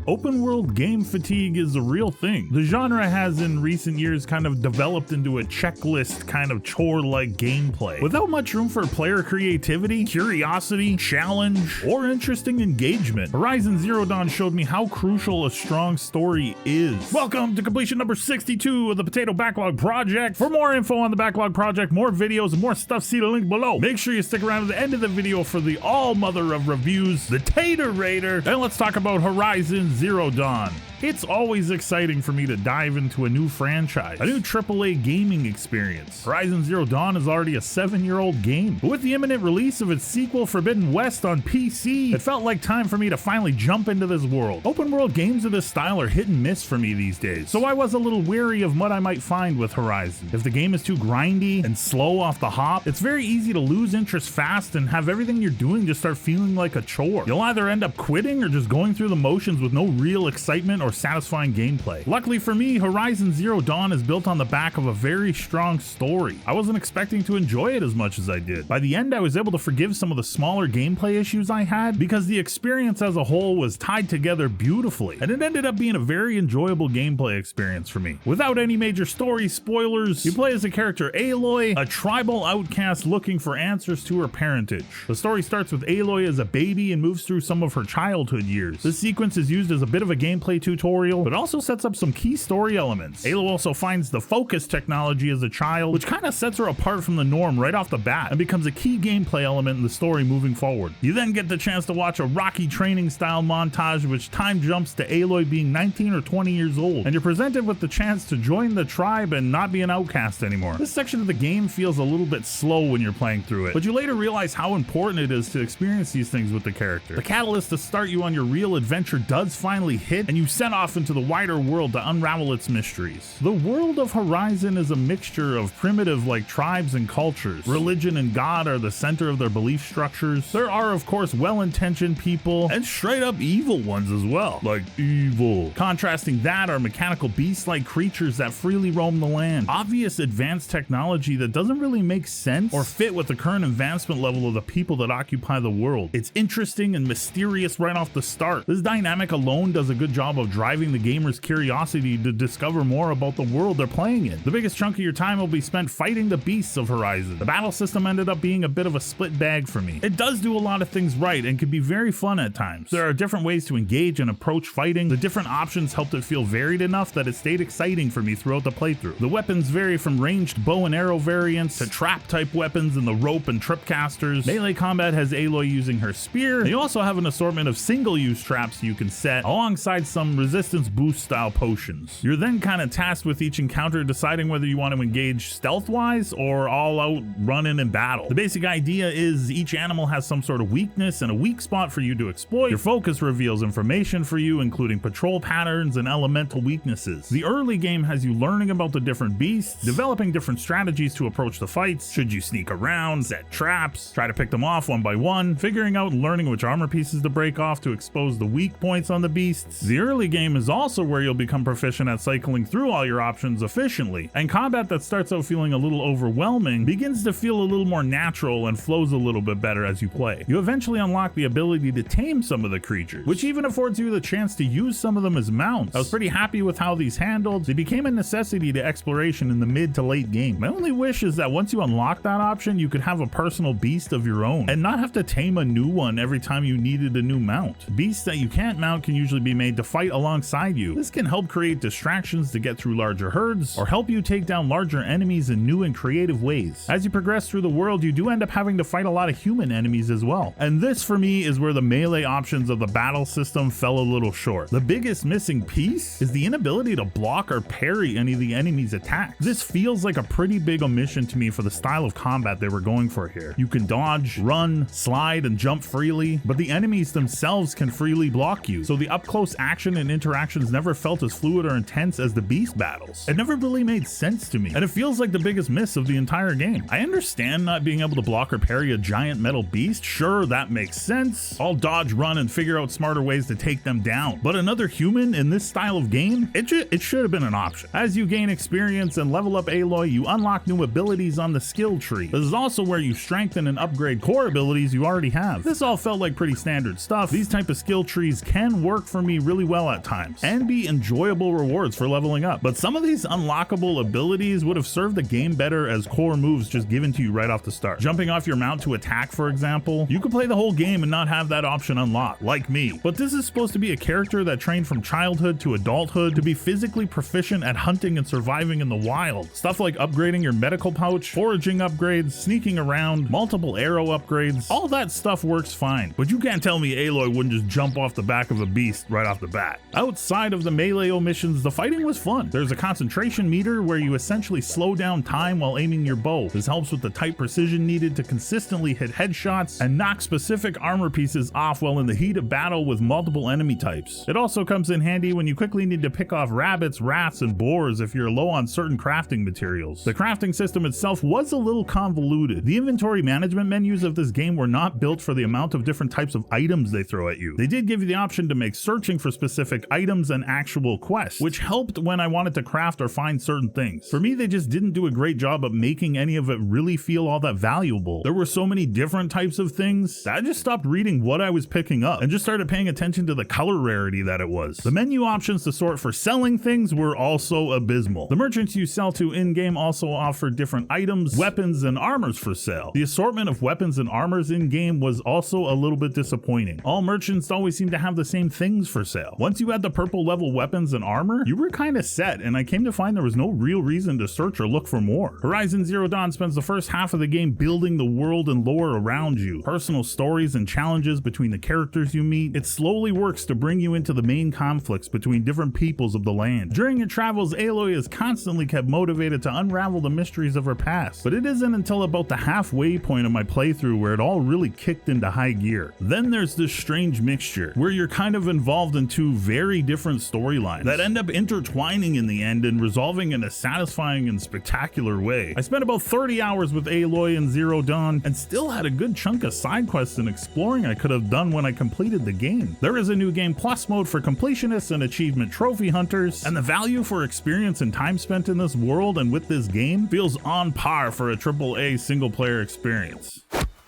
Open world game fatigue is a real thing. The genre has in recent years kind of developed into a checklist kind of chore-like gameplay, without much room for player creativity, curiosity, challenge, or interesting engagement. Horizon Zero Dawn showed me how crucial a strong story is. Welcome to completion number 62 of the Potato Backlog Project. For more info on the Backlog Project, more videos, and more stuff, see the link below. Make sure you stick around to the end of the video for the all-mother of reviews, the Tater Raider, and let's talk about Horizon Zero Dawn. It's always exciting for me to dive into a new franchise, a new AAA gaming experience. Horizon Zero Dawn is already a 7-year-old game, but with the imminent release of its sequel Forbidden West on PC, it felt like time for me to finally jump into this world. Open world games of this style are hit and miss for me these days, so I was a little wary of what I might find with Horizon. If the game is too grindy and slow off the hop, it's very easy to lose interest fast and have everything you're doing just start feeling like a chore. You'll either end up quitting or just going through the motions with no real excitement or satisfying gameplay. Luckily for me, Horizon Zero Dawn is built on the back of a very strong story. I wasn't expecting to enjoy it as much as I did. By the end, I was able to forgive some of the smaller gameplay issues I had because the experience as a whole was tied together beautifully, and it ended up being a very enjoyable gameplay experience for me. Without any major story spoilers, you play as the character Aloy, a tribal outcast looking for answers to her parentage. The story starts with Aloy as a baby and moves through some of her childhood years. This sequence is used as a bit of a gameplay tutorial, but also sets up some key story elements. Aloy also finds the focus technology as a child, which kind of sets her apart from the norm right off the bat and becomes a key gameplay element in the story moving forward. You then get the chance to watch a Rocky training style montage, which time jumps to Aloy being 19 or 20 years old, and you're presented with the chance to join the tribe and not be an outcast anymore. This section of the game feels a little bit slow when you're playing through it, but you later realize how important it is to experience these things with the character. The catalyst to start you on your real adventure does finally hit, and you set off into the wider world to unravel its mysteries. The world of Horizon is a mixture of primitive like tribes and cultures. Religion and God are the center of their belief structures. There are of course well-intentioned people and straight up evil ones as well, like evil. Contrasting that are mechanical beast-like creatures that freely roam the land. Obvious advanced technology that doesn't really make sense or fit with the current advancement level of the people that occupy the world. It's interesting and mysterious right off the start. This dynamic alone does a good job of driving the gamer's curiosity to discover more about the world they're playing in. The biggest chunk of your time will be spent fighting the beasts of Horizon. The battle system ended up being a bit of a split bag for me. It does do a lot of things right and can be very fun at times. There are different ways to engage and approach fighting. The different options helped it feel varied enough that it stayed exciting for me throughout the playthrough. The weapons vary from ranged bow and arrow variants to trap type weapons and the rope and trip casters. Melee combat has Aloy using her spear, and you also have an assortment of single-use traps you can set alongside some resistance boost style potions. You're then kind of tasked with each encounter deciding whether you want to engage stealth-wise or all out running in battle. The basic idea is each animal has some sort of weakness and a weak spot for you to exploit. Your focus reveals information for you, including patrol patterns and elemental weaknesses. The early game has you learning about the different beasts, developing different strategies to approach the fights. Should you sneak around, set traps, try to pick them off one by one, figuring out and learning which armor pieces to break off to expose the weak points on the beasts. The early game is also where you'll become proficient at cycling through all your options efficiently, and combat that starts out feeling a little overwhelming begins to feel a little more natural and flows a little bit better as you play. You eventually unlock the ability to tame some of the creatures, which even affords you the chance to use some of them as mounts. I was pretty happy with how these handled. They became a necessity to exploration in the mid to late game. My only wish is that once you unlock that option, you could have a personal beast of your own and not have to tame a new one every time you needed a new mount. Beasts that you can't mount can usually be made to fight alongside you. This can help create distractions to get through larger herds or help you take down larger enemies in new and creative ways. As you progress through the world, you do end up having to fight a lot of human enemies as well. And this for me is where the melee options of the battle system fell a little short. The biggest missing piece is the inability to block or parry any of the enemy's attacks. This feels like a pretty big omission to me for the style of combat they were going for here. You can dodge, run, slide, and jump freely, but the enemies themselves can freely block you, so the up-close action and interactions never felt as fluid or intense as the beast battles. It never really made sense to me, and it feels like the biggest miss of the entire game. I understand not being able to block or parry a giant metal beast, sure, that makes sense. I'll dodge, run, and figure out smarter ways to take them down, but another human in this style of game, it should have been an option. As you gain experience and level up Aloy, you unlock new abilities on the skill tree. This is also where you strengthen and upgrade core abilities you already have. This all felt like pretty standard stuff. These type of skill trees can work for me really well at times, and be enjoyable rewards for leveling up. But some of these unlockable abilities would have served the game better as core moves just given to you right off the start. Jumping off your mount to attack, for example, you could play the whole game and not have that option unlocked, like me. But this is supposed to be a character that trained from childhood to adulthood to be physically proficient at hunting and surviving in the wild. Stuff like upgrading your medical pouch, foraging upgrades, sneaking around, multiple arrow upgrades, all that stuff works fine. But you can't tell me Aloy wouldn't just jump off the back of a beast right off the bat. Outside of the melee omissions, the fighting was fun. There's a concentration meter where you essentially slow down time while aiming your bow. This helps with the tight precision needed to consistently hit headshots and knock specific armor pieces off while in the heat of battle with multiple enemy types. It also comes in handy when you quickly need to pick off rabbits, rats, and boars if you're low on certain crafting materials. The crafting system itself was a little convoluted. The inventory management menus of this game were not built for the amount of different types of items they throw at you. They did give you the option to make searching for specific items and actual quests, which helped when I wanted to craft or find certain things. For me, they just didn't do a great job of making any of it really feel all that valuable. There were so many different types of things that I just stopped reading what I was picking up and just started paying attention to the color rarity that it was. The menu options to sort for selling things were also abysmal. The merchants you sell to in-game also offered different items, weapons, and armors for sale. The assortment of weapons and armors in-game was also a little bit disappointing. All merchants always seemed to have the same things for sale. Once you had the purple level weapons and armor, you were kind of set, and I came to find there was no real reason to search or look for more. Horizon Zero Dawn spends the first half of the game building the world and lore around you, personal stories and challenges between the characters you meet. It slowly works to bring you into the main conflicts between different peoples of the land. During your travels, Aloy is constantly kept motivated to unravel the mysteries of her past, but it isn't until about the halfway point of my playthrough where it all really kicked into high gear. Then there's this strange mixture where you're kind of involved in two very different storylines that end up intertwining in the end and resolving in a satisfying and spectacular way. I spent about 30 hours with Aloy in Zero Dawn and still had a good chunk of side quests and exploring I could have done when I completed the game. There is a new game plus mode for completionists and achievement trophy hunters, and the value for experience and time spent in this world and with this game feels on par for a AAA single player experience.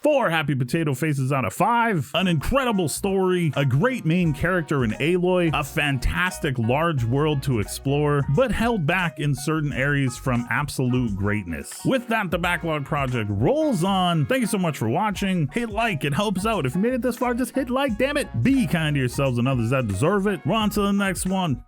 4 happy potato faces out of 5, an incredible story, a great main character in Aloy, a fantastic large world to explore, but held back in certain areas from absolute greatness. With that, the Backlog project rolls on. Thank you so much for watching. Hit like, it helps out. If you made it this far, just hit like, damn it. Be kind to yourselves and others that deserve it. We're on to the next one.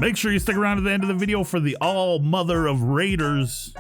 Make sure you stick around to the end of the video for the all mother of raiders.